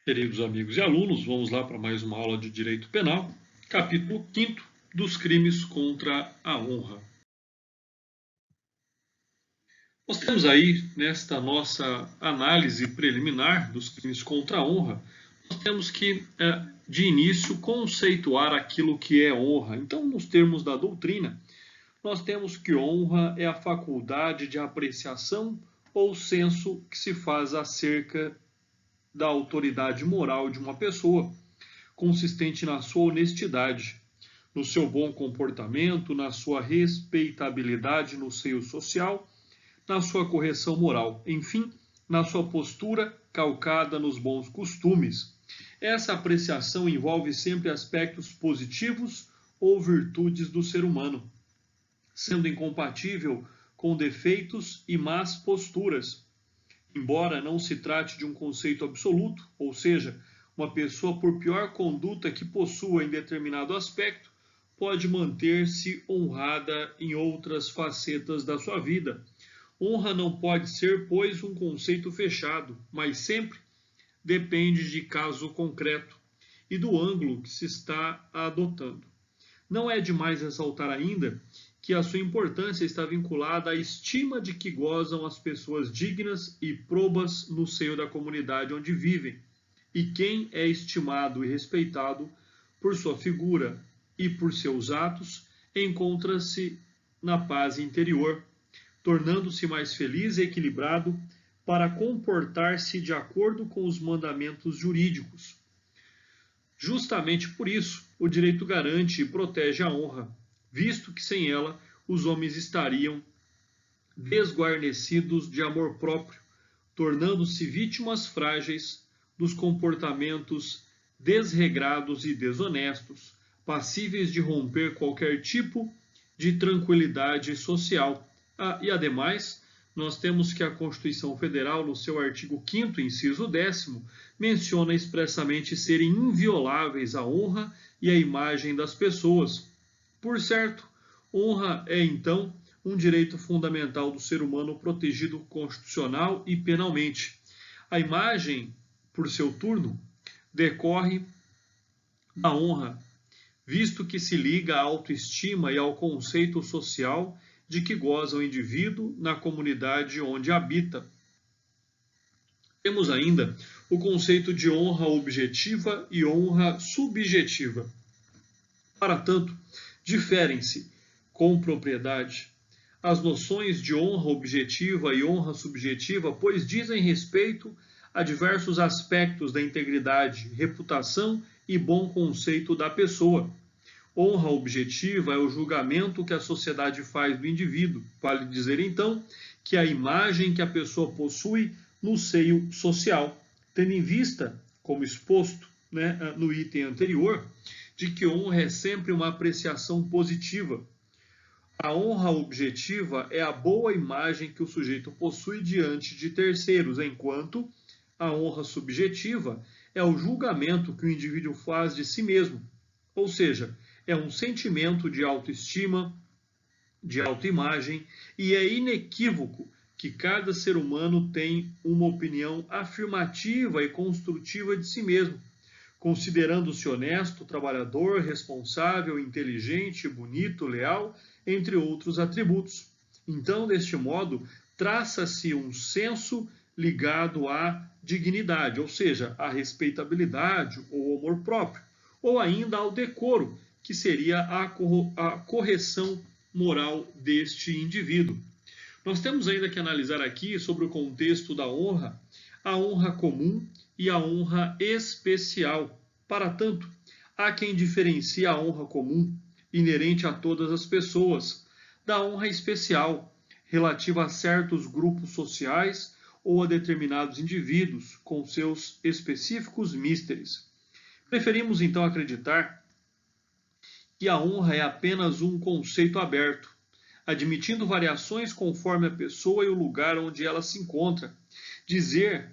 Queridos amigos e alunos, vamos lá para mais uma aula de Direito Penal, capítulo 5º dos crimes contra a honra. Nós temos aí, nesta nossa análise preliminar dos crimes contra a honra, nós temos que, de início, conceituar aquilo que é honra. Então, nos termos da doutrina, nós temos que honra é a faculdade de apreciação ou senso que se faz acerca da autoridade moral de uma pessoa, consistente na sua honestidade, no seu bom comportamento, na sua respeitabilidade no seio social, na sua correção moral, enfim, na sua postura calcada nos bons costumes. Essa apreciação envolve sempre aspectos positivos ou virtudes do ser humano, sendo incompatível com defeitos e más posturas. Embora não se trate de um conceito absoluto, ou seja, uma pessoa, por pior conduta que possua em determinado aspecto, pode manter-se honrada em outras facetas da sua vida. Honra não pode ser, pois, um conceito fechado, mas sempre depende de caso concreto e do ângulo que se está adotando. Não é demais ressaltar ainda que a sua importância está vinculada à estima de que gozam as pessoas dignas e probas no seio da comunidade onde vivem. E quem é estimado e respeitado por sua figura e por seus atos, encontra-se na paz interior, tornando-se mais feliz e equilibrado para comportar-se de acordo com os mandamentos jurídicos. Justamente por isso, o direito garante e protege a honra, visto que sem ela os homens estariam desguarnecidos de amor próprio, tornando-se vítimas frágeis dos comportamentos desregrados e desonestos, passíveis de romper qualquer tipo de tranquilidade social. E, ademais, nós temos que a Constituição Federal, no seu artigo 5º, inciso 10º, menciona expressamente serem invioláveis a honra e a imagem das pessoas. Por certo, honra é, então, um direito fundamental do ser humano protegido constitucional e penalmente. A imagem, por seu turno, decorre da honra, visto que se liga à autoestima e ao conceito social de que goza o indivíduo na comunidade onde habita. Temos ainda o conceito de honra objetiva e honra subjetiva. Para tanto, diferem-se, com propriedade, as noções de honra objetiva e honra subjetiva, pois dizem respeito a diversos aspectos da integridade, reputação e bom conceito da pessoa. Honra objetiva é o julgamento que a sociedade faz do indivíduo. Vale dizer, então, que a imagem que a pessoa possui no seio social, tendo em vista, como exposto no item anterior, de que honra é sempre uma apreciação positiva. A honra objetiva é a boa imagem que o sujeito possui diante de terceiros, enquanto a honra subjetiva é o julgamento que o indivíduo faz de si mesmo, ou seja, é um sentimento de autoestima, de autoimagem, e é inequívoco que cada ser humano tem uma opinião afirmativa e construtiva de si mesmo, considerando-se honesto, trabalhador, responsável, inteligente, bonito, leal, entre outros atributos. Então, deste modo, traça-se um senso ligado à dignidade, ou seja, à respeitabilidade ou ao amor próprio, ou ainda ao decoro, que seria a correção moral deste indivíduo. Nós temos ainda que analisar aqui sobre o contexto da honra, a honra comum e a honra especial. Para tanto, há quem diferencie a honra comum, inerente a todas as pessoas, da honra especial, relativa a certos grupos sociais ou a determinados indivíduos, com seus específicos místeres. Preferimos então acreditar que a honra é apenas um conceito aberto, admitindo variações conforme a pessoa e o lugar onde ela se encontra. Dizer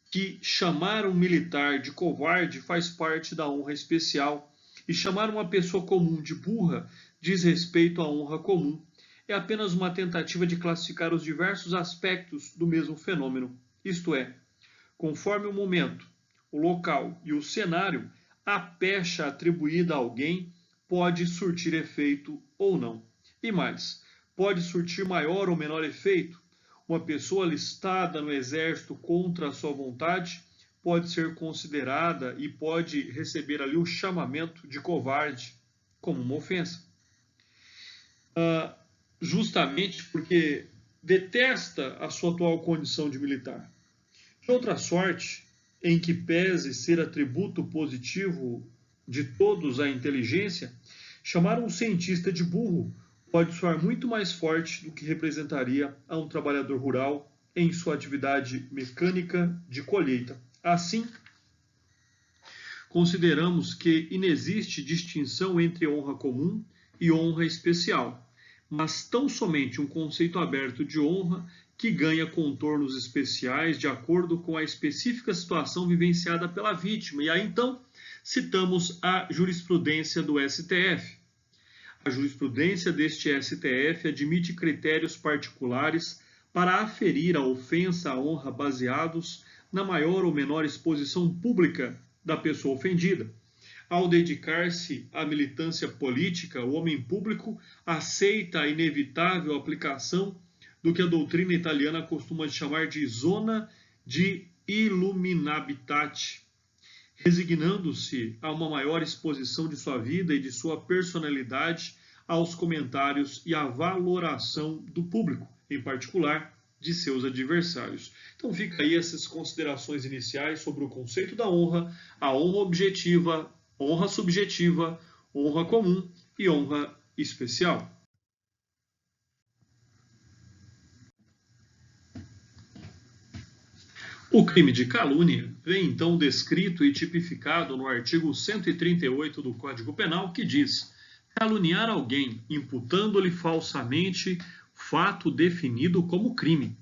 que chamar um militar de covarde faz parte da honra especial, e chamar uma pessoa comum de burra diz respeito à honra comum. É apenas uma tentativa de classificar os diversos aspectos do mesmo fenômeno, isto é, conforme o momento, o local e o cenário, a pecha atribuída a alguém pode surtir efeito ou não. E mais, pode surtir maior ou menor efeito. Uma pessoa alistada no exército contra a sua vontade pode ser considerada e pode receber ali o chamamento de covarde como uma ofensa. Justamente porque detesta a sua atual condição de militar. De outra sorte, em que pese ser atributo positivo de todos a inteligência, chamar um cientista de burro pode soar muito mais forte do que representaria a um trabalhador rural em sua atividade mecânica de colheita. Assim, consideramos que inexiste distinção entre honra comum e honra especial, mas tão somente um conceito aberto de honra que ganha contornos especiais de acordo com a específica situação vivenciada pela vítima. E aí, então, citamos a jurisprudência do STF. A jurisprudência deste STF admite critérios particulares para aferir a ofensa à honra baseados na maior ou menor exposição pública da pessoa ofendida. Ao dedicar-se à militância política, o homem público aceita a inevitável aplicação do que a doutrina italiana costuma chamar de zona de illuminabitate, resignando-se a uma maior exposição de sua vida e de sua personalidade aos comentários e à valoração do público, em particular de seus adversários. Então fica aí essas considerações iniciais sobre o conceito da honra, a honra objetiva, honra subjetiva, honra comum e honra especial. O crime de calúnia vem então descrito e tipificado no artigo 138 do Código Penal, que diz: caluniar alguém imputando-lhe falsamente fato definido como crime.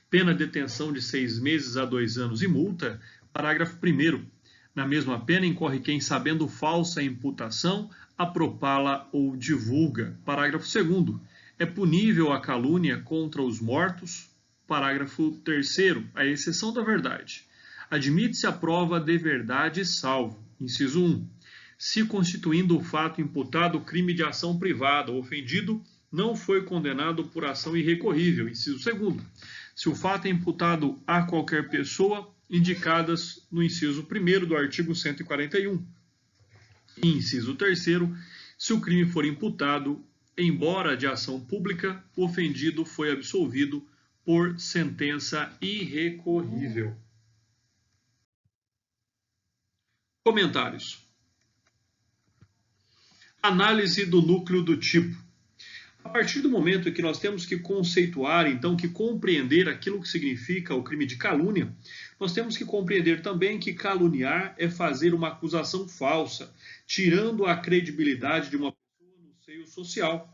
Pena de detenção de 6 meses a 2 anos e multa. Parágrafo 1º. Na mesma pena incorre quem, sabendo falsa imputação, apropala ou divulga. Parágrafo 2º. É punível a calúnia contra os mortos. Parágrafo 3º. A exceção da verdade. Admite-se a prova de verdade salvo. Inciso 1. Se constituindo o fato imputado crime de ação privada, o ofendido não foi condenado por ação irrecorrível. Inciso 2º. Se o fato é imputado a qualquer pessoa, indicadas no inciso 1º do artigo 141. E inciso 3º. Se o crime for imputado, embora de ação pública, o ofendido foi absolvido por sentença irrecorrível. Comentários. Análise do núcleo do tipo. A partir do momento em que nós temos que conceituar, então, que compreender aquilo que significa o crime de calúnia, nós temos que compreender também que caluniar é fazer uma acusação falsa, tirando a credibilidade de uma pessoa no seio social.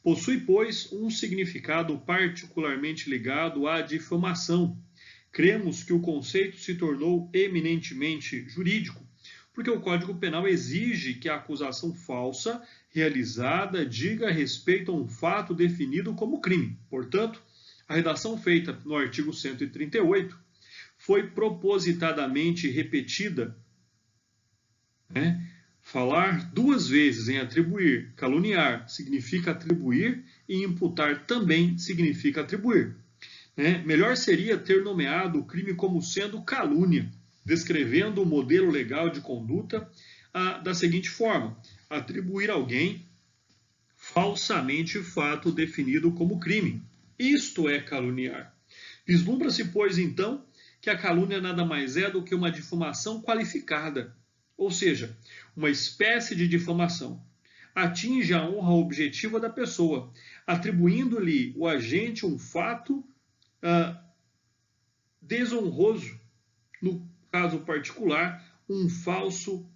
Possui, pois, um significado particularmente ligado à difamação. Cremos que o conceito se tornou eminentemente jurídico, porque o Código Penal exige que a acusação falsa realizada diga respeito a um fato definido como crime. Portanto, a redação feita no artigo 138 foi propositadamente repetida. Falar 2 vezes em atribuir, caluniar, significa atribuir, e imputar também significa atribuir. Melhor seria ter nomeado o crime como sendo calúnia, descrevendo o modelo legal de conduta da seguinte forma: atribuir a alguém falsamente fato definido como crime. Isto é caluniar. Vislumbra-se, pois, então, que a calúnia nada mais é do que uma difamação qualificada, ou seja, uma espécie de difamação. Atinge a honra objetiva da pessoa, atribuindo-lhe o agente um fato desonroso, no caso particular, um falso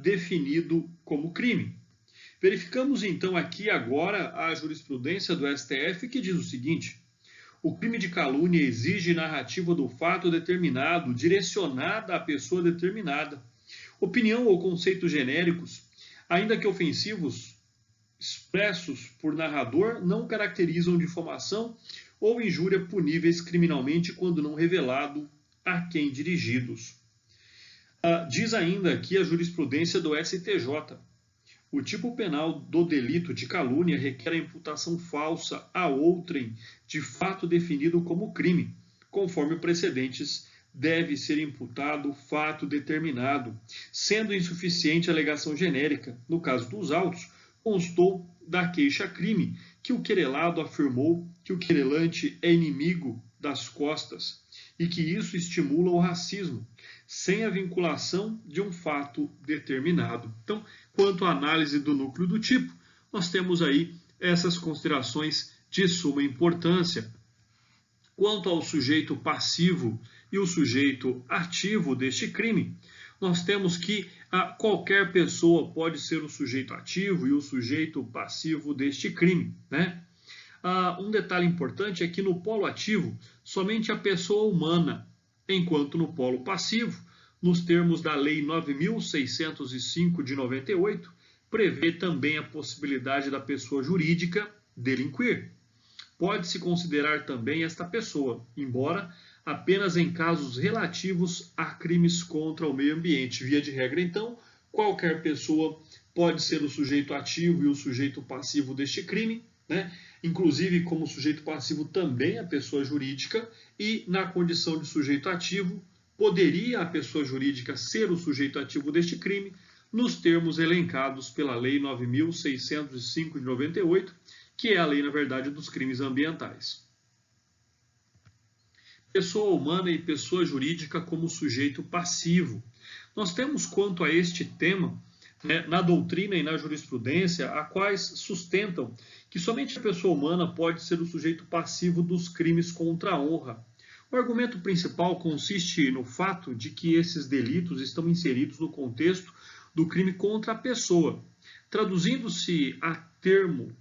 definido como crime. Verificamos então aqui agora a jurisprudência do STF, que diz o seguinte: o crime de calúnia exige narrativa do fato determinado, direcionada à pessoa determinada. Opinião ou conceitos genéricos, ainda que ofensivos, expressos por narrador, não caracterizam difamação ou injúria puníveis criminalmente quando não revelado a quem dirigidos. Diz ainda aqui a jurisprudência do STJ. O tipo penal do delito de calúnia requer a imputação falsa a outrem de fato definido como crime. Conforme precedentes, deve ser imputado fato determinado, sendo insuficiente a alegação genérica. No caso dos autos, constou da queixa-crime que o querelado afirmou que o querelante é inimigo das costas e que isso estimula o racismo, sem a vinculação de um fato determinado. Então, quanto à análise do núcleo do tipo, nós temos aí essas considerações de suma importância. Quanto ao sujeito passivo e o sujeito ativo deste crime, nós temos que qualquer pessoa pode ser o sujeito ativo e o sujeito passivo deste crime, né? Um detalhe importante é que no polo ativo, somente a pessoa humana, enquanto no polo passivo, nos termos da Lei 9.605 de 98, prevê também a possibilidade da pessoa jurídica delinquir. Pode-se considerar também esta pessoa, embora apenas em casos relativos a crimes contra o meio ambiente. Via de regra, então, qualquer pessoa pode ser o sujeito ativo e o sujeito passivo deste crime, né? Inclusive, como sujeito passivo também a pessoa jurídica, e na condição de sujeito ativo, poderia a pessoa jurídica ser o sujeito ativo deste crime, nos termos elencados pela Lei 9.605 de 98, que é a lei, na verdade, dos crimes ambientais. Pessoa humana e pessoa jurídica como sujeito passivo. Nós temos, quanto a este tema, na doutrina e na jurisprudência, a quais sustentam que somente a pessoa humana pode ser o sujeito passivo dos crimes contra a honra. O argumento principal consiste no fato de que esses delitos estão inseridos no contexto do crime contra a pessoa, traduzindo-se a termo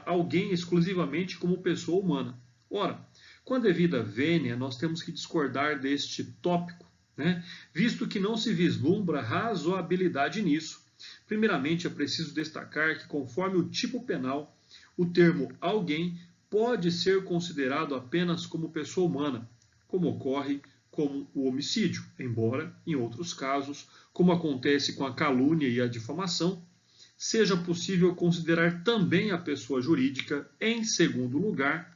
alguém exclusivamente como pessoa humana. Ora, com a devida vênia, nós temos que discordar deste tópico, né? Visto que não se vislumbra razoabilidade nisso. Primeiramente, é preciso destacar que, conforme o tipo penal, o termo alguém pode ser considerado apenas como pessoa humana, como ocorre com o homicídio, embora, em outros casos, como acontece com a calúnia e a difamação, seja possível considerar também a pessoa jurídica em segundo lugar.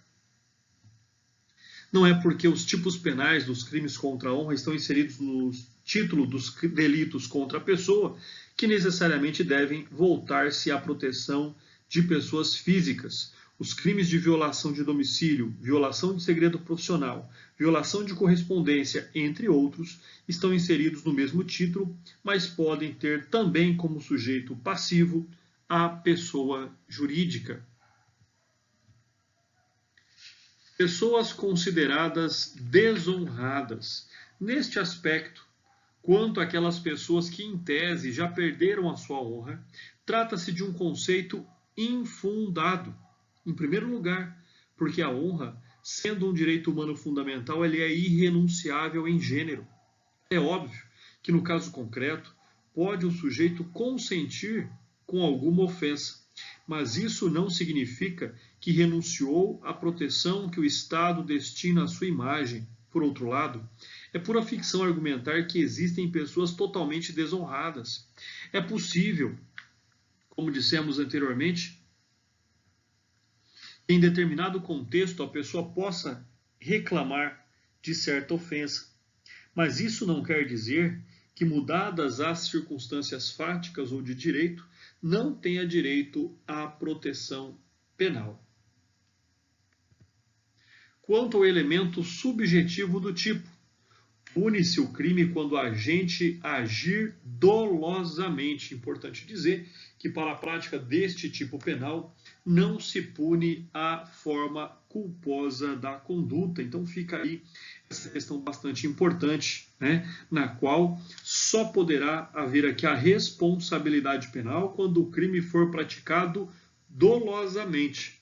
Não é porque os tipos penais dos crimes contra a honra estão inseridos no título dos delitos contra a pessoa que necessariamente devem voltar-se à proteção de pessoas físicas. Os crimes de violação de domicílio, violação de segredo profissional, violação de correspondência, entre outros, estão inseridos no mesmo título, mas podem ter também como sujeito passivo a pessoa jurídica. Pessoas consideradas desonradas. Neste aspecto, quanto àquelas pessoas que, em tese, já perderam a sua honra, trata-se de um conceito infundado. Em primeiro lugar, porque a honra, sendo um direito humano fundamental, ele é irrenunciável em gênero. É óbvio que, no caso concreto, pode o sujeito consentir com alguma ofensa, mas isso não significa que renunciou à proteção que o Estado destina à sua imagem. Por outro lado, é pura ficção argumentar que existem pessoas totalmente desonradas. É possível, como dissemos anteriormente, em determinado contexto a pessoa possa reclamar de certa ofensa, mas isso não quer dizer que, mudadas as circunstâncias fáticas ou de direito, não tenha direito à proteção penal. Quanto ao elemento subjetivo do tipo, pune-se o crime quando o agente agir dolosamente. Importante dizer que, para a prática deste tipo penal, não se pune a forma culposa da conduta. Então fica aí essa questão bastante importante, né, na qual só poderá haver aqui a responsabilidade penal quando o crime for praticado dolosamente.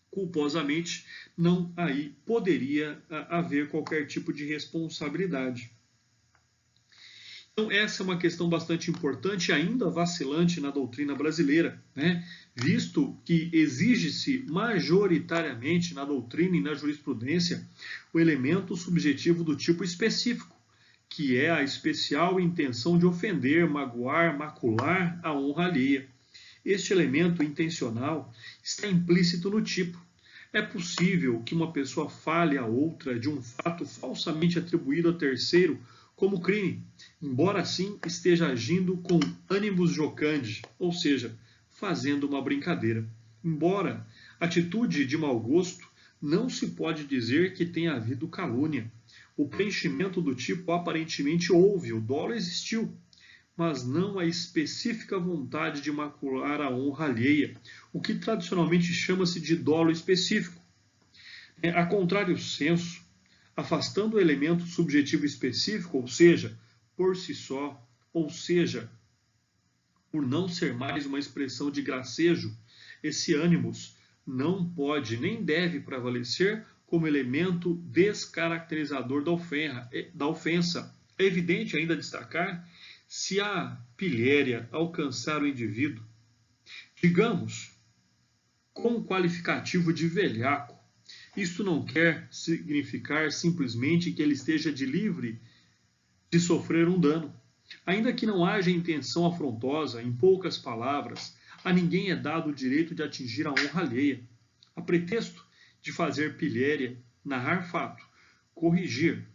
Culposamente, não aí poderia haver qualquer tipo de responsabilidade. Então, essa é uma questão bastante importante e ainda vacilante na doutrina brasileira, né? Visto que exige-se majoritariamente na doutrina e na jurisprudência o elemento subjetivo do tipo específico, que é a especial intenção de ofender, magoar, macular a honra alheia. Este elemento intencional está implícito no tipo. É possível que uma pessoa fale a outra de um fato falsamente atribuído a terceiro como crime, embora assim esteja agindo com animus jocandi, ou seja, fazendo uma brincadeira. Embora atitude de mau gosto, não se pode dizer que tenha havido calúnia. O preenchimento do tipo aparentemente houve, o dolo existiu, mas não a específica vontade de macular a honra alheia, o que tradicionalmente chama-se de dolo específico. A contrário senso, afastando o elemento subjetivo específico, ou seja, por si só, ou seja, por não ser mais uma expressão de gracejo, esse ânimos não pode nem deve prevalecer como elemento descaracterizador da ofensa. É evidente ainda destacar se a pilhéria alcançar o indivíduo, digamos, com o qualificativo de velhaco, isto não quer significar simplesmente que ele esteja livre de sofrer um dano. Ainda que não haja intenção afrontosa, em poucas palavras, a ninguém é dado o direito de atingir a honra alheia. A pretexto de fazer pilhéria, narrar fato, corrigir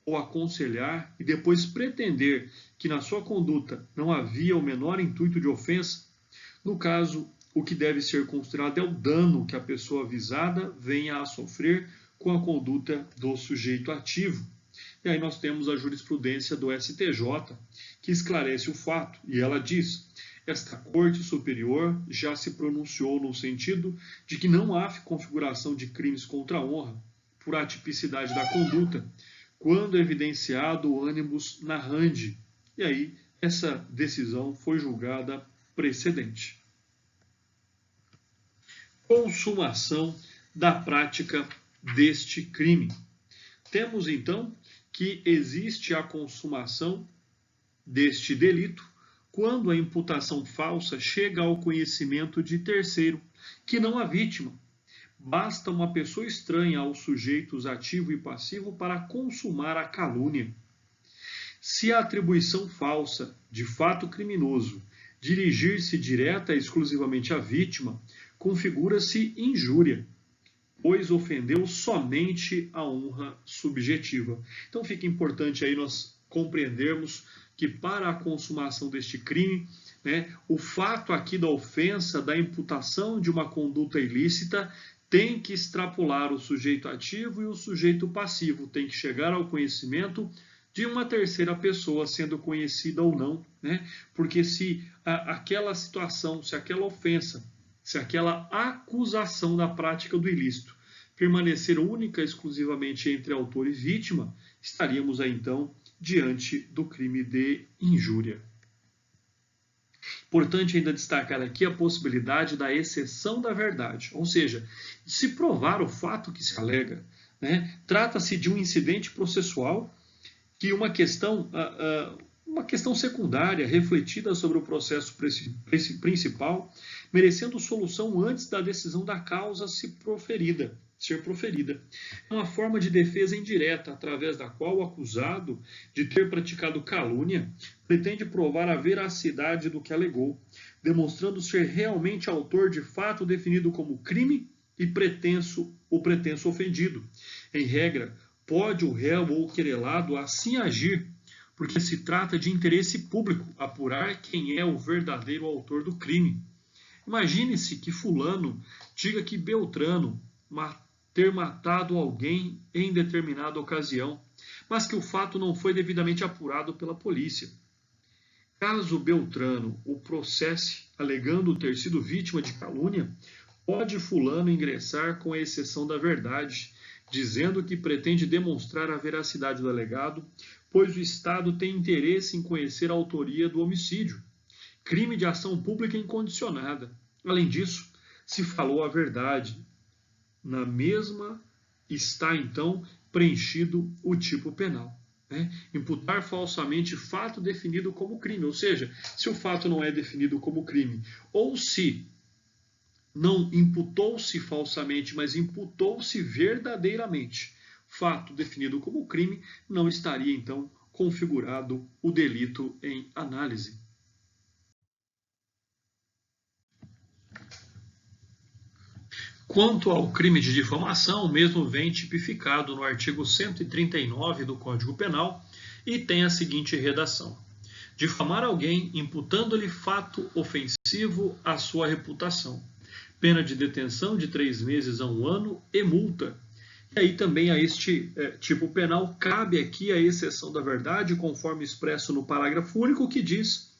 ou aconselhar e depois pretender que na sua conduta não havia o menor intuito de ofensa, no caso, o que deve ser considerado é o dano que a pessoa avisada venha a sofrer com a conduta do sujeito ativo. E aí nós temos a jurisprudência do STJ, que esclarece o fato, e ela diz: esta Corte Superior já se pronunciou no sentido de que não há configuração de crimes contra a honra, por atipicidade da conduta, quando evidenciado o animus narrandi. E aí, essa decisão foi julgada precedente. Consumação da prática deste crime. Temos, então, que existe a consumação deste delito quando a imputação falsa chega ao conhecimento de terceiro, que não a vítima. Basta uma pessoa estranha aos sujeitos ativo e passivo para consumar a calúnia. Se a atribuição falsa de fato criminoso dirigir-se direta e exclusivamente à vítima, configura-se injúria, pois ofendeu somente a honra subjetiva. Então fica importante aí nós compreendermos que para a consumação deste crime, o fato aqui da ofensa, da imputação de uma conduta ilícita, tem que extrapolar o sujeito ativo e o sujeito passivo, tem que chegar ao conhecimento de uma terceira pessoa, sendo conhecida ou não, porque se aquela situação, se aquela ofensa, se aquela acusação da prática do ilícito permanecer única e exclusivamente entre autor e vítima, estaríamos aí então diante do crime de injúria. Importante ainda destacar aqui a possibilidade da exceção da verdade, ou seja, se provar o fato que se alega, trata-se de um incidente processual que uma questão secundária refletida sobre o processo principal, merecendo solução antes da decisão da causa ser proferida. É uma forma de defesa indireta, através da qual o acusado de ter praticado calúnia pretende provar a veracidade do que alegou, demonstrando ser realmente autor de fato definido como crime e o pretenso ofendido. Em regra, pode o réu ou o querelado assim agir, porque se trata de interesse público apurar quem é o verdadeiro autor do crime. Imagine-se que fulano diga que Beltrano ter matado alguém em determinada ocasião, mas que o fato não foi devidamente apurado pela polícia. Caso Beltrano o processe alegando ter sido vítima de calúnia, pode fulano ingressar com a exceção da verdade, dizendo que pretende demonstrar a veracidade do alegado, pois o Estado tem interesse em conhecer a autoria do homicídio, crime de ação pública incondicionada. Além disso, se falou a verdade. Na mesma está, então, preenchido o tipo penal. Imputar falsamente fato definido como crime, ou seja, se o fato não é definido como crime, ou se não imputou-se falsamente, mas imputou-se verdadeiramente fato definido como crime, não estaria, então, configurado o delito em análise. Quanto ao crime de difamação, o mesmo vem tipificado no artigo 139 do Código Penal e tem a seguinte redação: difamar alguém imputando-lhe fato ofensivo à sua reputação. Pena de detenção de 3 meses a 1 ano e multa. E aí também a este tipo penal cabe aqui a exceção da verdade, conforme expresso no parágrafo único, que diz: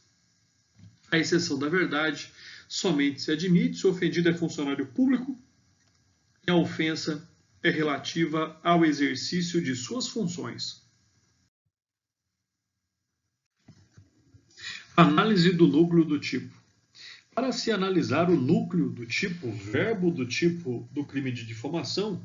a exceção da verdade somente se admite se o ofendido é funcionário público e a ofensa é relativa ao exercício de suas funções. Análise do núcleo do tipo. Para se analisar o núcleo do tipo, o verbo do tipo do crime de difamação,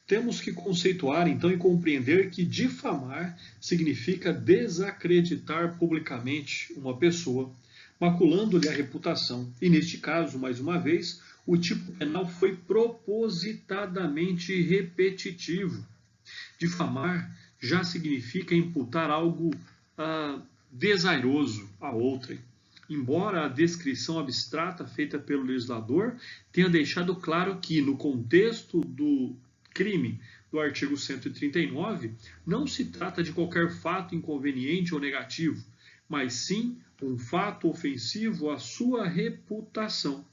temos que conceituar então e compreender que difamar significa desacreditar publicamente uma pessoa, maculando-lhe a reputação. E neste caso, mais uma vez, o tipo penal foi propositadamente repetitivo. Difamar já significa imputar algo desairoso a outrem. Embora a descrição abstrata feita pelo legislador tenha deixado claro que, no contexto do crime do artigo 139, não se trata de qualquer fato inconveniente ou negativo, mas sim um fato ofensivo à sua reputação.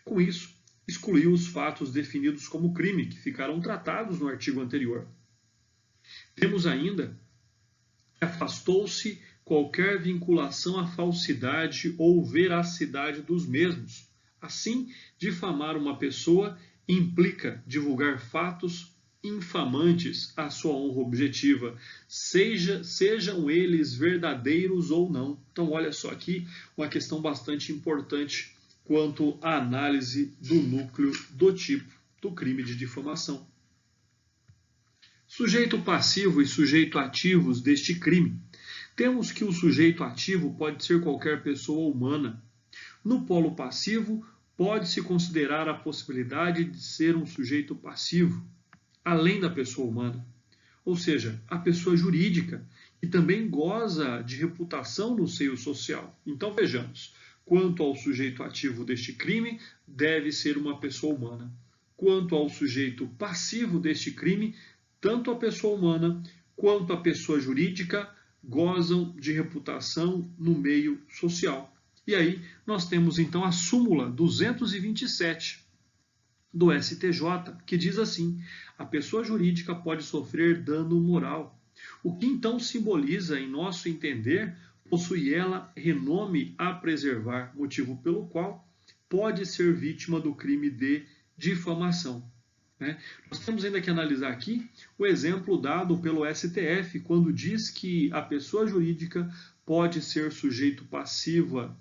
Com isso, excluiu os fatos definidos como crime, que ficaram tratados no artigo anterior. Temos ainda que afastou-se qualquer vinculação à falsidade ou veracidade dos mesmos. Assim, difamar uma pessoa implica divulgar fatos infamantes à sua honra objetiva, sejam eles verdadeiros ou não. Então, olha só aqui uma questão bastante importante quanto à análise do núcleo do tipo do crime de difamação. Sujeito passivo e sujeito ativos deste crime. Temos que o sujeito ativo pode ser qualquer pessoa humana. No polo passivo, pode-se considerar a possibilidade de ser um sujeito passivo, além da pessoa humana, ou seja, a pessoa jurídica, que também goza de reputação no seio social. Então vejamos, quanto ao sujeito ativo deste crime, deve ser uma pessoa humana. Quanto ao sujeito passivo deste crime, tanto a pessoa humana quanto a pessoa jurídica gozam de reputação no meio social. E aí nós temos então a súmula 227 do STJ, que diz assim: a pessoa jurídica pode sofrer dano moral. O que então simboliza, em nosso entender, possui ela renome a preservar, motivo pelo qual pode ser vítima do crime de difamação. Nós temos ainda que analisar aqui o exemplo dado pelo STF, quando diz que a pessoa jurídica pode ser sujeito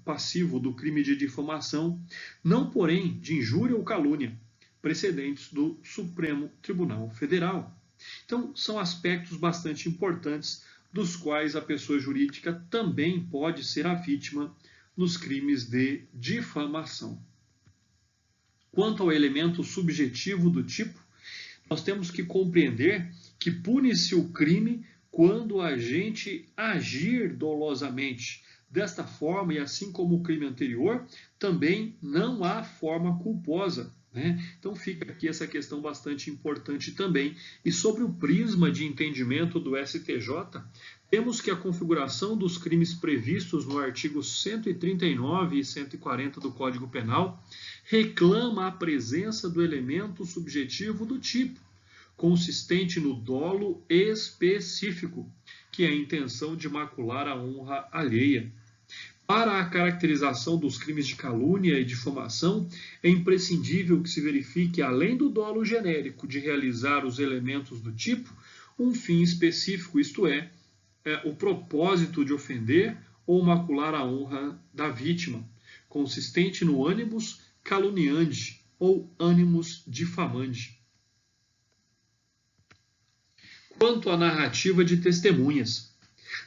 passivo do crime de difamação, não porém de injúria ou calúnia, precedentes do Supremo Tribunal Federal. Então, são aspectos bastante importantes dos quais a pessoa jurídica também pode ser a vítima nos crimes de difamação. Quanto ao elemento subjetivo do tipo, nós temos que compreender que pune-se o crime quando o agente agir dolosamente. Desta forma, e assim como o crime anterior, também não há forma culposa. Então fica aqui essa questão bastante importante também. E sobre o prisma de entendimento do STJ, temos que a configuração dos crimes previstos no artigo 139 e 140 do Código Penal reclama a presença do elemento subjetivo do tipo, consistente no dolo específico, que é a intenção de macular a honra alheia. Para a caracterização dos crimes de calúnia e difamação, é imprescindível que se verifique, além do dolo genérico de realizar os elementos do tipo, um fim específico, isto é, o propósito de ofender ou macular a honra da vítima, consistente no animus caluniandi ou animus diffamandi. Quanto à narrativa de testemunhas,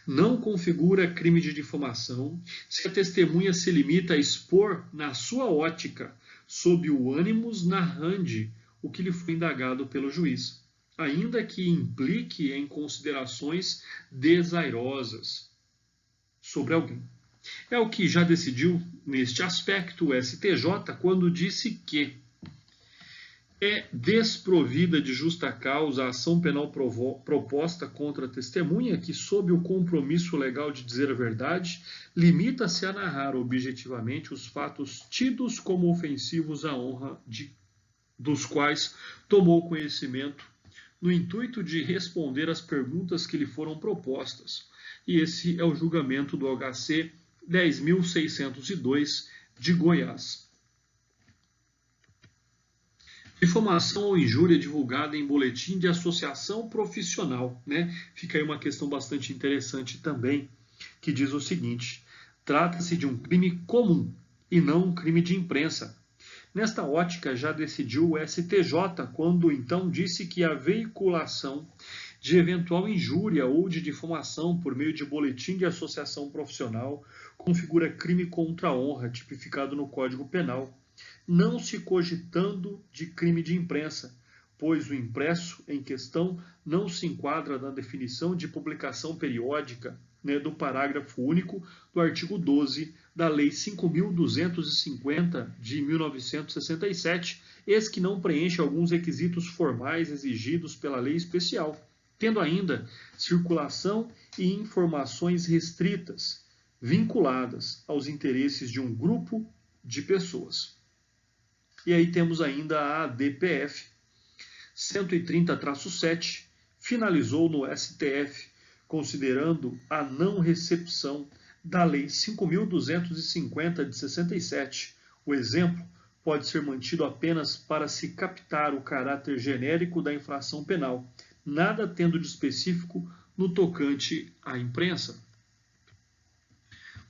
não configura crime de difamação se a testemunha se limita a expor, na sua ótica, sob o animus narrandi, o que lhe foi indagado pelo juiz. ainda que implique em considerações desairosas sobre alguém. É o que já decidiu neste aspecto o STJ quando disse que é desprovida de justa causa a ação penal proposta contra a testemunha que, sob o compromisso legal de dizer a verdade, limita-se a narrar objetivamente os fatos tidos como ofensivos à honra dos quais tomou conhecimento no intuito de responder às perguntas que lhe foram propostas. E esse é o julgamento do HC 10.602 de Goiás. Difamação ou injúria divulgada em boletim de associação profissional, né? Fica aí uma questão bastante interessante também, que diz o seguinte: trata-se de um crime comum e não um crime de imprensa. Nesta ótica, já decidiu o STJ quando então disse que a veiculação de eventual injúria ou de difamação por meio de boletim de associação profissional configura crime contra a honra, tipificado no Código Penal, não se cogitando de crime de imprensa, pois o impresso em questão não se enquadra na definição de publicação periódica, né, do parágrafo único do artigo 12 da Lei 5.250 de 1967, eis que não preenche alguns requisitos formais exigidos pela lei especial, tendo ainda circulação e informações restritas, vinculadas aos interesses de um grupo de pessoas. E aí temos ainda a ADPF 130-7, finalizou no STF, considerando a não recepção da Lei 5.250 de 67. O exemplo pode ser mantido apenas para se captar o caráter genérico da infração penal, nada tendo de específico no tocante à imprensa.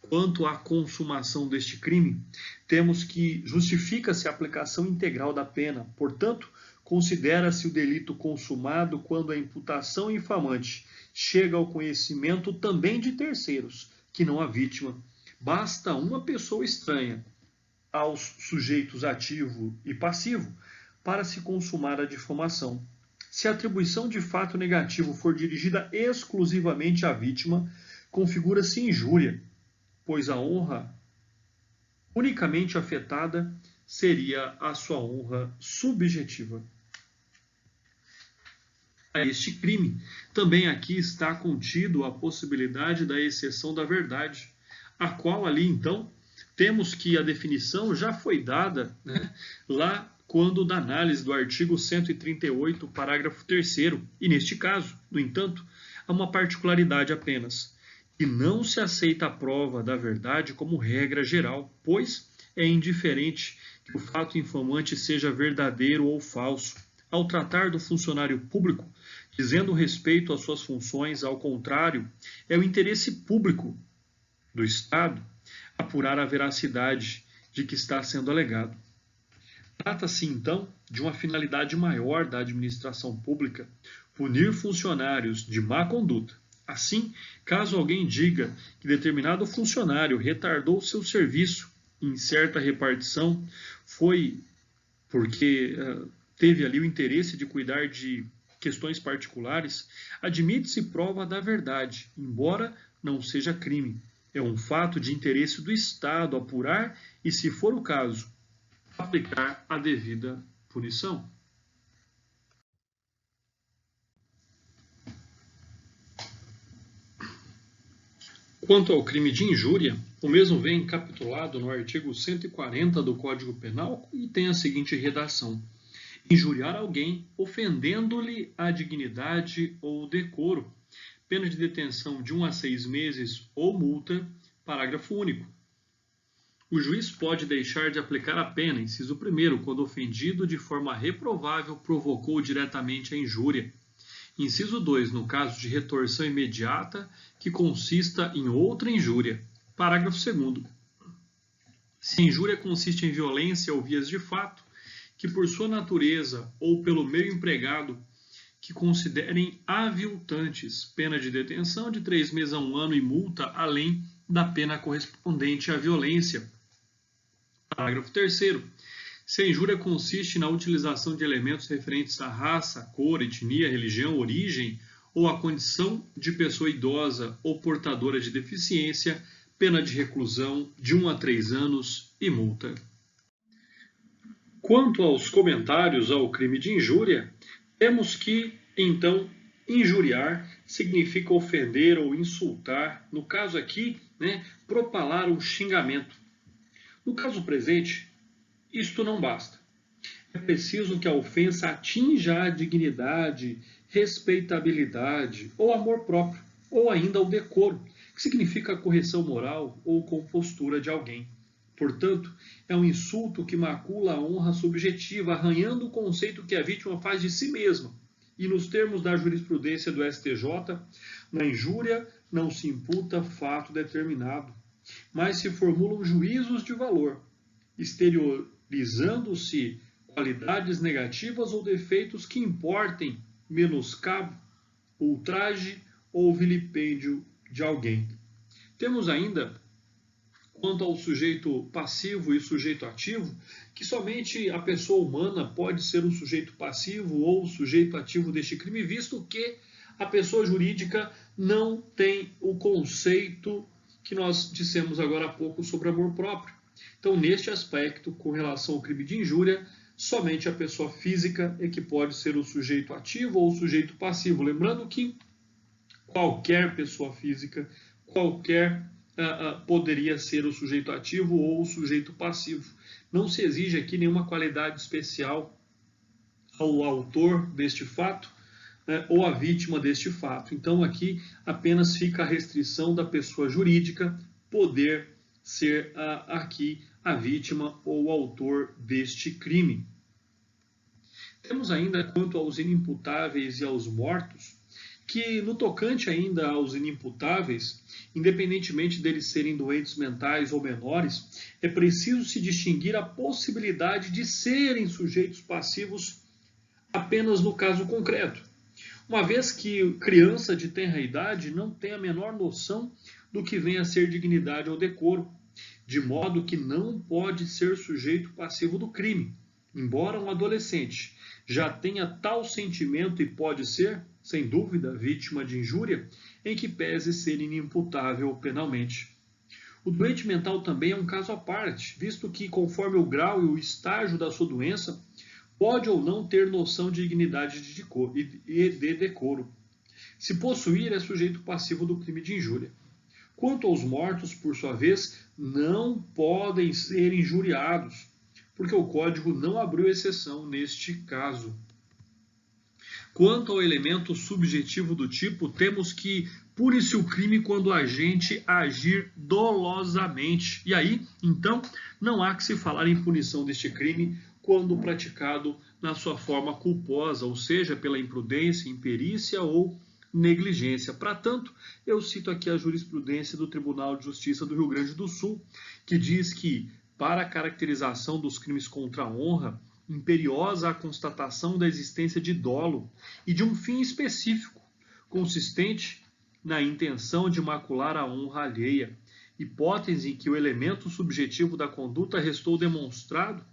Quanto à consumação deste crime, temos que justifica-se a aplicação integral da pena. Portanto, considera-se o delito consumado quando a imputação infamante chega ao conhecimento também de terceiros, que não a vítima. Basta uma pessoa estranha aos sujeitos ativo e passivo para se consumar a difamação. Se a atribuição de fato negativo for dirigida exclusivamente à vítima, configura-se injúria, pois a honra unicamente afetada seria a sua honra subjetiva. A este crime, também aqui está contido a possibilidade da exceção da verdade, a qual ali então temos que a definição já foi dada, né, lá quando da análise do artigo 138, parágrafo 3º, e neste caso, no entanto, há uma particularidade apenas, que não se aceita a prova da verdade como regra geral, pois é indiferente que o fato infamante seja verdadeiro ou falso. Ao tratar do funcionário público, dizendo respeito às suas funções, ao contrário, é o interesse público do Estado apurar a veracidade de que está sendo alegado. Trata-se, então, de uma finalidade maior da administração pública, punir funcionários de má conduta. Assim, caso alguém diga que determinado funcionário retardou seu serviço em certa repartição, foi porque teve ali o interesse de cuidar de questões particulares, admite-se prova da verdade, embora não seja crime. É um fato de interesse do Estado apurar e, se for o caso, aplicar a devida punição. Quanto ao crime de injúria, o mesmo vem encapsulado no artigo 140 do Código Penal e tem a seguinte redação: injuriar alguém ofendendo-lhe a dignidade ou decoro, pena de detenção de 1 a 6 meses ou multa, parágrafo único. O juiz pode deixar de aplicar a pena, inciso 1º, quando o ofendido de forma reprovável provocou diretamente a injúria. Inciso 2, no caso de retorção imediata que consista em outra injúria. Parágrafo 2º. Se a injúria consiste em violência ou vias de fato, que por sua natureza ou pelo meio empregado, que considerem aviltantes, pena de detenção de 3 meses a 1 ano e multa além da pena correspondente à violência. Parágrafo 3º. Se a injúria consiste na utilização de elementos referentes à raça, cor, etnia, religião, origem ou à condição de pessoa idosa ou portadora de deficiência, pena de reclusão de 1 a 3 anos e multa. Quanto aos comentários ao crime de injúria, temos que, então, injuriar significa ofender ou insultar, no caso aqui, propalar um xingamento. No caso presente, isto não basta. É preciso que a ofensa atinja a dignidade, respeitabilidade ou amor próprio, ou ainda o decoro, que significa a correção moral ou compostura de alguém. Portanto, é um insulto que macula a honra subjetiva, arranhando o conceito que a vítima faz de si mesma. E nos termos da jurisprudência do STJ, na injúria não se imputa fato determinado, mas se formulam juízos de valor, exteriorizando-se qualidades negativas ou defeitos que importem menoscabo, ultraje ou vilipêndio de alguém. Temos ainda, quanto ao sujeito passivo e sujeito ativo, que somente a pessoa humana pode ser um sujeito passivo ou sujeito ativo deste crime, visto que a pessoa jurídica não tem o conceito que nós dissemos agora há pouco sobre amor próprio. Então, neste aspecto, com relação ao crime de injúria, somente a pessoa física é que pode ser o sujeito ativo ou o sujeito passivo. Lembrando que qualquer pessoa física, poderia ser o sujeito ativo ou o sujeito passivo. Não se exige aqui nenhuma qualidade especial ao autor deste fato, ou à vítima deste fato. Então aqui apenas fica a restrição da pessoa jurídica poder ser aqui a vítima ou o autor deste crime. Temos ainda, quanto aos inimputáveis e aos mortos, que no tocante ainda aos inimputáveis, independentemente deles serem doentes mentais ou menores, é preciso se distinguir a possibilidade de serem sujeitos passivos apenas no caso concreto, uma vez que criança de tenra idade não tem a menor noção do que vem a ser dignidade ou decoro, de modo que não pode ser sujeito passivo do crime, embora um adolescente já tenha tal sentimento e pode ser, sem dúvida, vítima de injúria, em que pese ser inimputável penalmente. O doente mental também é um caso à parte, visto que, conforme o grau e o estágio da sua doença, pode ou não ter noção de dignidade e de decoro. Se possuir, é sujeito passivo do crime de injúria. Quanto aos mortos, por sua vez, não podem ser injuriados, porque o Código não abriu exceção neste caso. Quanto ao elemento subjetivo do tipo, temos que pune-se o crime quando o agente agir dolosamente. E aí, então, não há que se falar em punição deste crime quando praticado na sua forma culposa, ou seja, pela imprudência, imperícia ou negligência. Para tanto, eu cito aqui a jurisprudência do Tribunal de Justiça do Rio Grande do Sul, que diz que, para a caracterização dos crimes contra a honra, imperiosa a constatação da existência de dolo e de um fim específico, consistente na intenção de macular a honra alheia, hipótese em que o elemento subjetivo da conduta restou demonstrado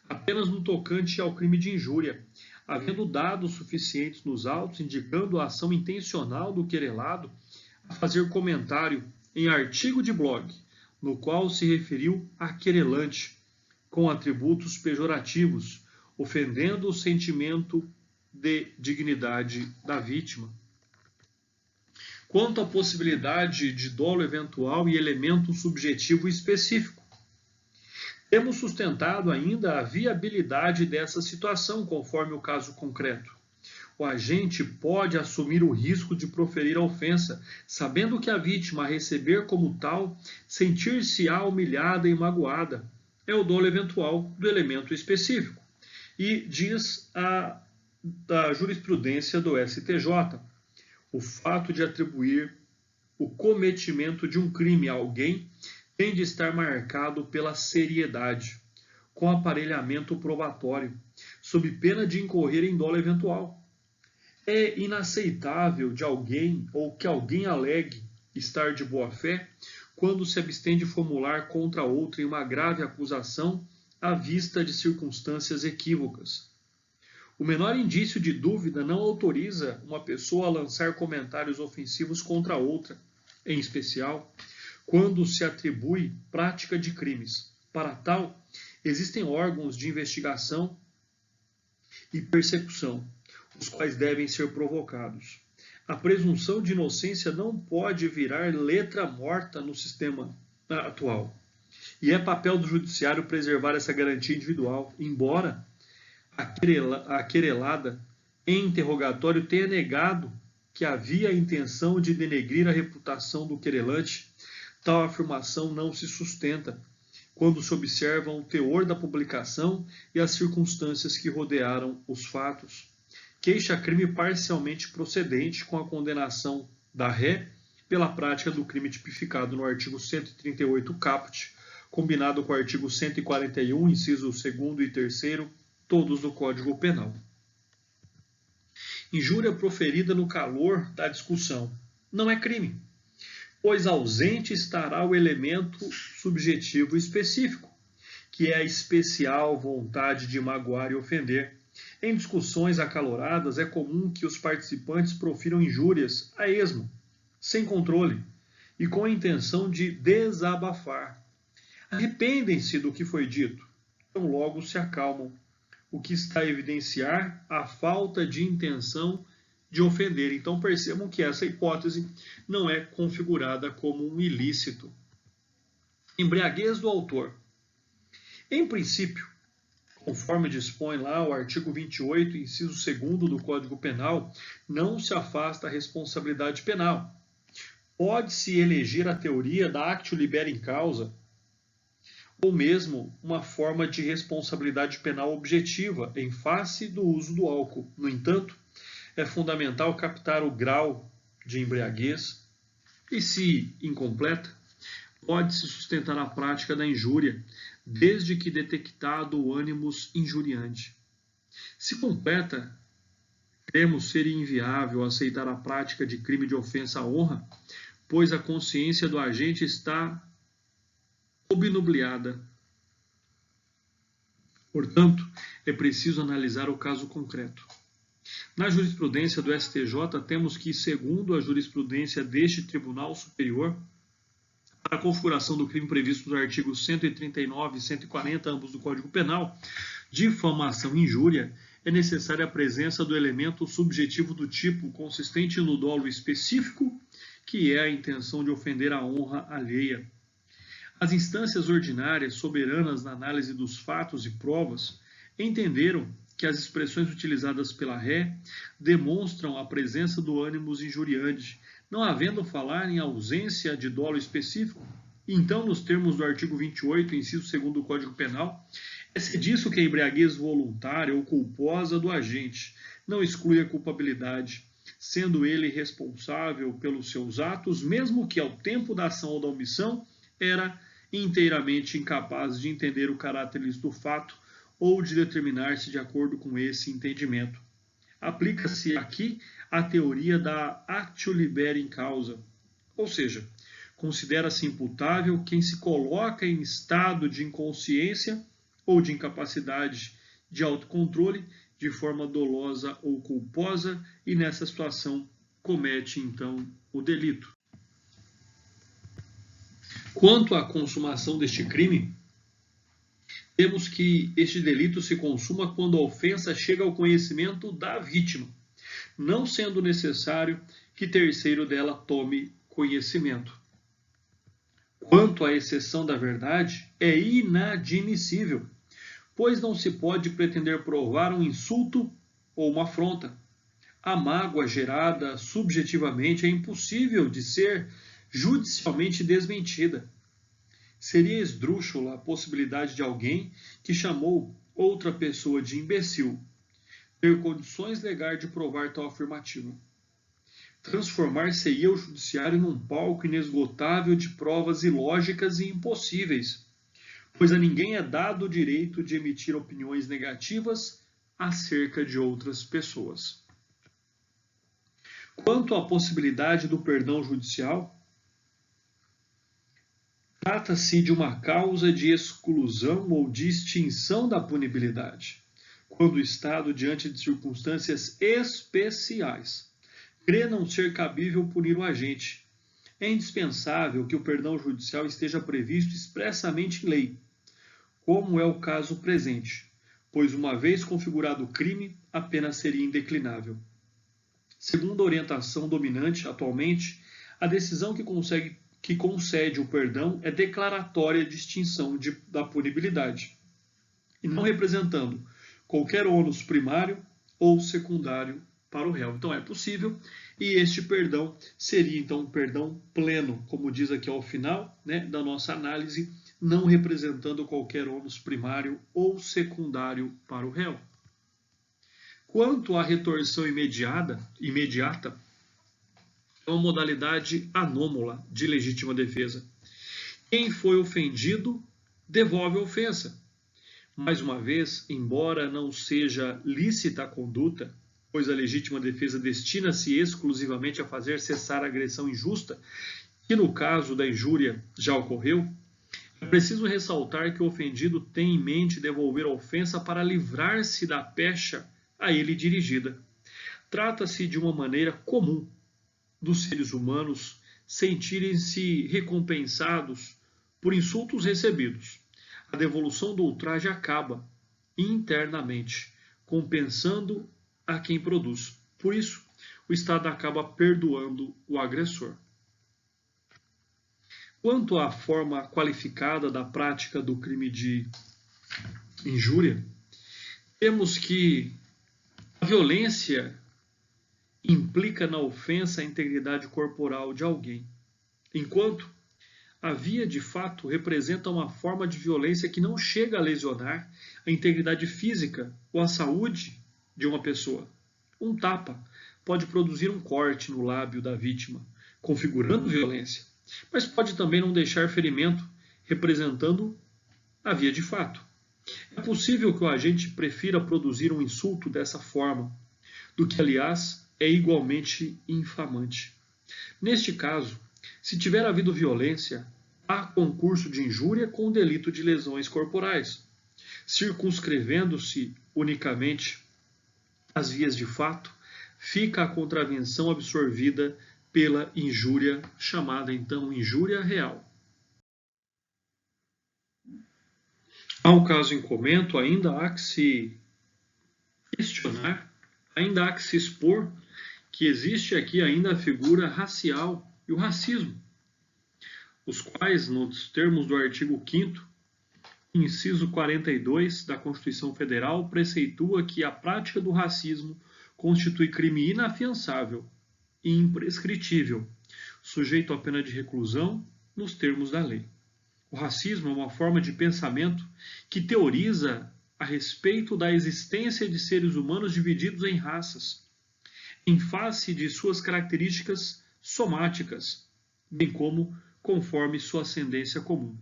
apenas no tocante ao crime de injúria, havendo dados suficientes nos autos indicando a ação intencional do querelado a fazer comentário em artigo de blog, no qual se referiu a querelante, com atributos pejorativos, ofendendo o sentimento de dignidade da vítima. Quanto à possibilidade de dolo eventual e elemento subjetivo específico, temos sustentado ainda a viabilidade dessa situação, conforme o caso concreto. O agente pode assumir o risco de proferir a ofensa, sabendo que a vítima, a receber como tal, sentir-se-á humilhada e magoada. É o dolo eventual do elemento específico. E diz a jurisprudência do STJ, o fato de atribuir o cometimento de um crime a alguém tem de estar marcado pela seriedade, com aparelhamento probatório, sob pena de incorrer em dolo eventual. É inaceitável de alguém ou que alguém alegue estar de boa fé quando se abstém de formular contra outro em uma grave acusação à vista de circunstâncias equívocas. O menor indício de dúvida não autoriza uma pessoa a lançar comentários ofensivos contra outra, em especial quando se atribui prática de crimes. Para tal, existem órgãos de investigação e persecução, os quais devem ser provocados. A presunção de inocência não pode virar letra morta no sistema atual. E é papel do judiciário preservar essa garantia individual, embora a querelada em interrogatório tenha negado que havia a intenção de denegrir a reputação do querelante. Tal afirmação não se sustenta quando se observam o teor da publicação e as circunstâncias que rodearam os fatos. Queixa-crime parcialmente procedente com a condenação da ré pela prática do crime tipificado no artigo 138 caput, combinado com o artigo 141, inciso 2º e 3º, todos do Código Penal. Injúria proferida no calor da discussão não é crime, pois ausente estará o elemento subjetivo específico, que é a especial vontade de magoar e ofender. Em discussões acaloradas, é comum que os participantes profiram injúrias a esmo, sem controle, e com a intenção de desabafar. Arrependem-se do que foi dito, então logo se acalmam, o que está a evidenciar a falta de intenção de ofender. Então percebam que essa hipótese não é configurada como um ilícito. Embriaguez do autor. Em princípio, conforme dispõe lá o artigo 28, inciso 2º do Código Penal, não se afasta a responsabilidade penal. Pode-se eleger a teoria da actio libera causa, ou mesmo uma forma de responsabilidade penal objetiva em face do uso do álcool. No entanto, é fundamental captar o grau de embriaguez e, se incompleta, pode-se sustentar a prática da injúria, desde que detectado o ânimos injuriante. Se completa, cremos ser inviável aceitar a prática de crime de ofensa à honra, pois a consciência do agente está obnubilada. Portanto, é preciso analisar o caso concreto. Na jurisprudência do STJ, temos que, segundo a jurisprudência deste Tribunal Superior, para a configuração do crime previsto nos artigos 139 e 140, ambos do Código Penal, difamação e injúria, é necessária a presença do elemento subjetivo do tipo consistente no dolo específico, que é a intenção de ofender a honra alheia. As instâncias ordinárias, soberanas na análise dos fatos e provas, entenderam que as expressões utilizadas pela ré demonstram a presença do ânimos injuriante, não havendo falar em ausência de dolo específico. Então, nos termos do artigo 28, inciso 2º do Código Penal, é disso que a embriaguez voluntária ou culposa do agente não exclui a culpabilidade, sendo ele responsável pelos seus atos, mesmo que ao tempo da ação ou da omissão era inteiramente incapaz de entender o caráter lícito do fato ou de determinar-se de acordo com esse entendimento. Aplica-se aqui a teoria da actio libera causa, ou seja, considera-se imputável quem se coloca em estado de inconsciência ou de incapacidade de autocontrole de forma dolosa ou culposa e nessa situação comete então o delito. Quanto à consumação deste crime, temos que este delito se consuma quando a ofensa chega ao conhecimento da vítima, não sendo necessário que terceiro dela tome conhecimento. Quanto à exceção da verdade, é inadmissível, pois não se pode pretender provar um insulto ou uma afronta. A mágoa gerada subjetivamente é impossível de ser judicialmente desmentida. Seria esdrúxula a possibilidade de alguém que chamou outra pessoa de imbecil ter condições legais de provar tal afirmativa. Transformar-se-ia o judiciário num palco inesgotável de provas ilógicas e impossíveis, pois a ninguém é dado o direito de emitir opiniões negativas acerca de outras pessoas. Quanto à possibilidade do perdão judicial, Trata-se de uma causa de exclusão ou de extinção da punibilidade, quando o Estado, diante de circunstâncias especiais, crê não ser cabível punir o agente. É indispensável que o perdão judicial esteja previsto expressamente em lei, como é o caso presente, pois uma vez configurado o crime, a pena seria indeclinável. Segundo a orientação dominante atualmente, a decisão que concede o perdão é declaratória de extinção da punibilidade, e não representando qualquer ônus primário ou secundário para o réu. Então é possível, e este perdão seria então um perdão pleno, como diz aqui ao final, né, da nossa análise, não representando qualquer ônus primário ou secundário para o réu. Quanto à retorção imediata, é uma modalidade anômala de legítima defesa. Quem foi ofendido devolve a ofensa. Mais uma vez, embora não seja lícita a conduta, pois a legítima defesa destina-se exclusivamente a fazer cessar a agressão injusta, que no caso da injúria já ocorreu, é preciso ressaltar que o ofendido tem em mente devolver a ofensa para livrar-se da pecha a ele dirigida. Trata-se de uma maneira comum dos seres humanos sentirem-se recompensados por insultos recebidos. A devolução do ultraje acaba internamente, compensando a quem produz. Por isso, o Estado acaba perdoando o agressor. Quanto à forma qualificada da prática do crime de injúria, temos que a violência implica na ofensa à integridade corporal de alguém, enquanto a via de fato representa uma forma de violência que não chega a lesionar a integridade física ou a saúde de uma pessoa. Um tapa pode produzir um corte no lábio da vítima, configurando violência, mas pode também não deixar ferimento, representando a via de fato. É possível que o agente prefira produzir um insulto dessa forma, do que, aliás, é igualmente infamante. Neste caso, se tiver havido violência, há concurso de injúria com o delito de lesões corporais, circunscrevendo-se unicamente as vias de fato, fica a contravenção absorvida pela injúria, chamada então injúria real. Há um caso em comento, ainda há que se questionar, ainda há que se expor que existe aqui ainda a figura racial e o racismo, os quais, nos termos do artigo 5º, inciso 42 da Constituição Federal, preceitua que a prática do racismo constitui crime inafiançável e imprescritível, sujeito à pena de reclusão nos termos da lei. O racismo é uma forma de pensamento que teoriza a respeito da existência de seres humanos divididos em raças, em face de suas características somáticas, bem como conforme sua ascendência comum.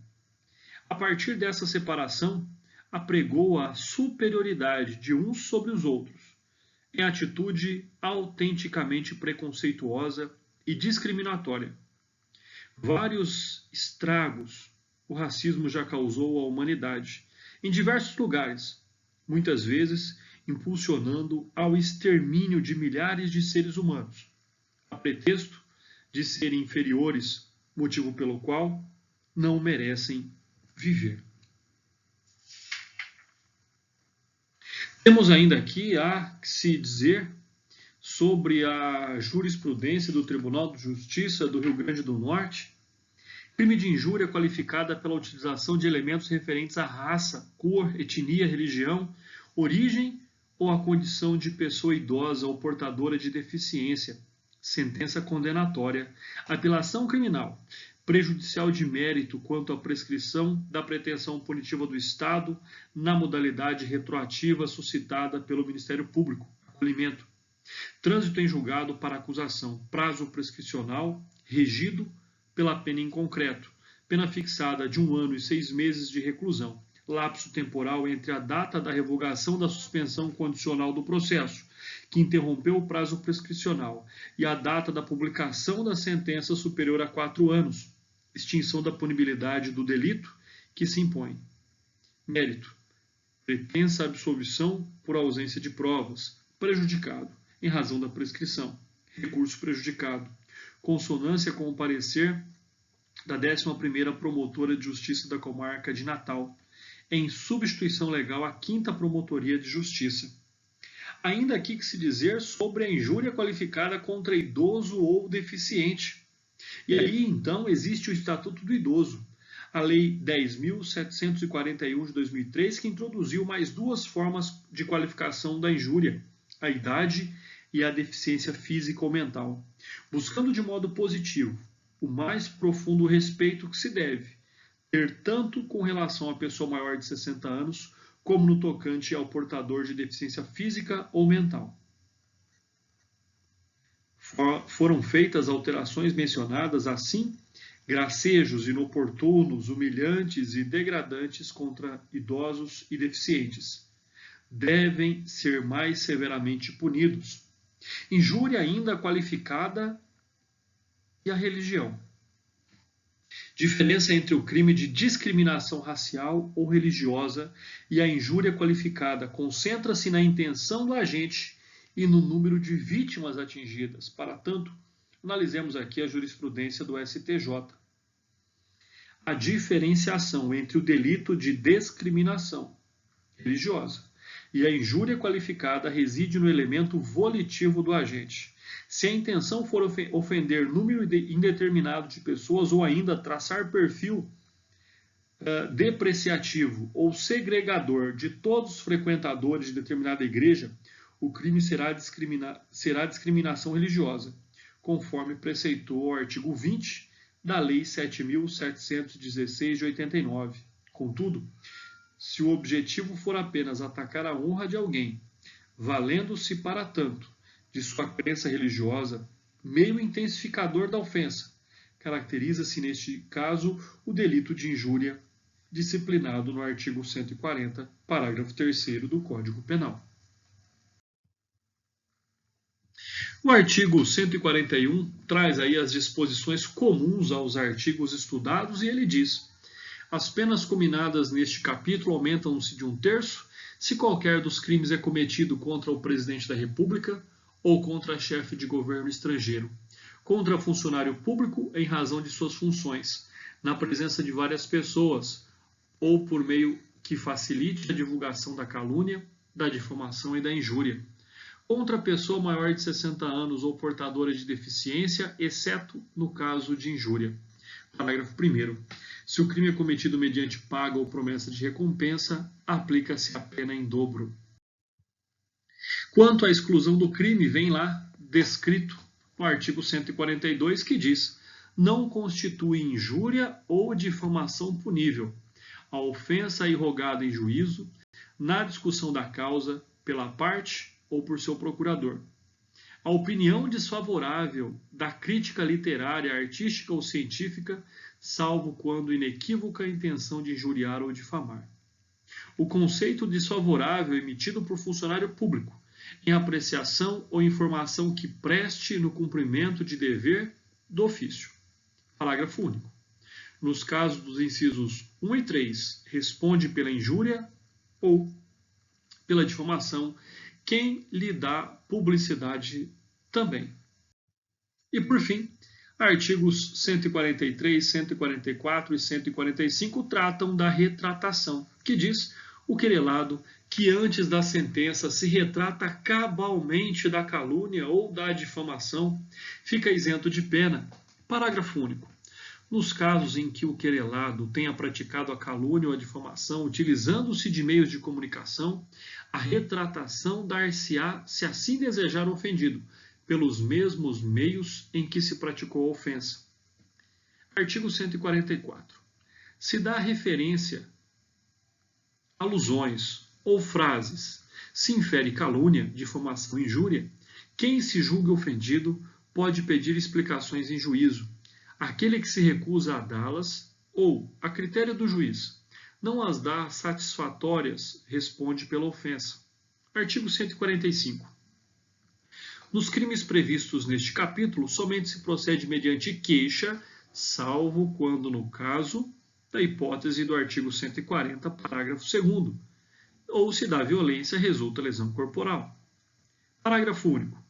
A partir dessa separação, apregou a superioridade de uns sobre os outros, em atitude autenticamente preconceituosa e discriminatória. Vários estragos o racismo já causou à humanidade, em diversos lugares, muitas vezes impulsionando ao extermínio de milhares de seres humanos, a pretexto de serem inferiores, motivo pelo qual não merecem viver. Temos ainda aqui a se dizer sobre a jurisprudência do Tribunal de Justiça do Rio Grande do Norte, crime de injúria qualificada pela utilização de elementos referentes à raça, cor, etnia, religião, origem ou a condição de pessoa idosa ou portadora de deficiência, sentença condenatória, apelação criminal, prejudicial de mérito quanto à prescrição da pretensão punitiva do Estado na modalidade retroativa suscitada pelo Ministério Público, acolhimento, trânsito em julgado para acusação, prazo prescricional regido pela pena em concreto, pena fixada de 1 ano e 6 meses de reclusão, lapso temporal entre a data da revogação da suspensão condicional do processo, que interrompeu o prazo prescricional, e a data da publicação da sentença superior a 4 anos, extinção da punibilidade do delito que se impõe. Mérito: pretensa absolvição por ausência de provas. Prejudicado, em razão da prescrição. Recurso prejudicado. Consonância com o parecer da 11ª Promotora de Justiça da Comarca de Natal, em substituição legal à 5ª Promotoria de Justiça. Ainda aqui que se dizer sobre a injúria qualificada contra idoso ou deficiente. E aí, então, existe o Estatuto do Idoso, a Lei 10.741 de 2003, que introduziu mais 2 formas de qualificação da injúria, a idade e a deficiência física ou mental, buscando de modo positivo o mais profundo respeito que se deve ter tanto com relação à pessoa maior de 60 anos, como no tocante ao portador de deficiência física ou mental. Foram feitas alterações mencionadas assim, gracejos inoportunos, humilhantes e degradantes contra idosos e deficientes devem ser mais severamente punidos. Injúria ainda qualificada e a religião. Diferença entre o crime de discriminação racial ou religiosa e a injúria qualificada concentra-se na intenção do agente e no número de vítimas atingidas. Para tanto, analisemos aqui a jurisprudência do STJ. A diferenciação entre o delito de discriminação religiosa e a injúria qualificada reside no elemento volitivo do agente. Se a intenção for ofender número indeterminado de pessoas ou ainda traçar perfil depreciativo ou segregador de todos os frequentadores de determinada igreja, o crime será discriminação religiosa, conforme preceitou o artigo 20 da Lei 7.716 de 89. Contudo, se o objetivo for apenas atacar a honra de alguém, valendo-se para tanto de sua crença religiosa, meio intensificador da ofensa, caracteriza-se neste caso o delito de injúria, disciplinado no artigo 140, parágrafo 3º do Código Penal. O artigo 141 traz aí as disposições comuns aos artigos estudados e ele diz: as penas cominadas neste capítulo aumentam-se de 1/3 se qualquer dos crimes é cometido contra o presidente da República ou contra chefe de governo estrangeiro, contra funcionário público em razão de suas funções, na presença de várias pessoas, ou por meio que facilite a divulgação da calúnia, da difamação e da injúria, contra a pessoa maior de 60 anos ou portadora de deficiência, exceto no caso de injúria. Parágrafo 1º. Se o crime é cometido mediante paga ou promessa de recompensa, aplica-se a pena em dobro. Quanto à exclusão do crime, vem lá descrito no artigo 142, que diz: não constitui injúria ou difamação punível a ofensa irrogada em juízo, na discussão da causa, pela parte ou por seu procurador. A opinião desfavorável da crítica literária, artística ou científica, salvo quando inequívoca a intenção de injuriar ou difamar. O conceito desfavorável emitido por funcionário público, em apreciação ou informação que preste no cumprimento de dever do ofício. Parágrafo único. Nos casos dos incisos 1 e 3, responde pela injúria ou pela difamação quem lhe dá publicidade também. E por fim, artigos 143, 144 e 145 tratam da retratação, que diz o querelado que antes da sentença se retrata cabalmente da calúnia ou da difamação, fica isento de pena. Parágrafo único. Nos casos em que o querelado tenha praticado a calúnia ou a difamação utilizando-se de meios de comunicação, a retratação dar-se-á, se assim desejar o ofendido, pelos mesmos meios em que se praticou a ofensa. Artigo 144. Se dá referência, alusões ou frases, se infere calúnia, difamação e injúria, quem se julga ofendido pode pedir explicações em juízo. Aquele que se recusa a dá-las, ou, a critério do juiz, não as dá satisfatórias, responde pela ofensa. Artigo 145. Nos crimes previstos neste capítulo, somente se procede mediante queixa, salvo quando no caso da hipótese do artigo 140, parágrafo 2º, ou se da violência resulta lesão corporal. Parágrafo único.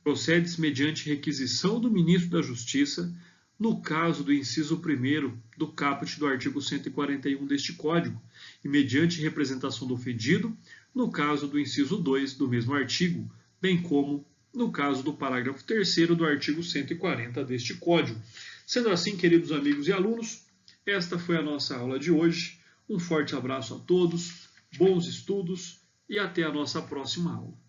Procede-se mediante requisição do ministro da Justiça, no caso do inciso 1º do caput do artigo 141 deste Código, e mediante representação do ofendido, no caso do inciso 2 do mesmo artigo, bem como no caso do parágrafo 3º do artigo 140 deste Código. Sendo assim, queridos amigos e alunos, esta foi a nossa aula de hoje. Um forte abraço a todos, bons estudos e até a nossa próxima aula.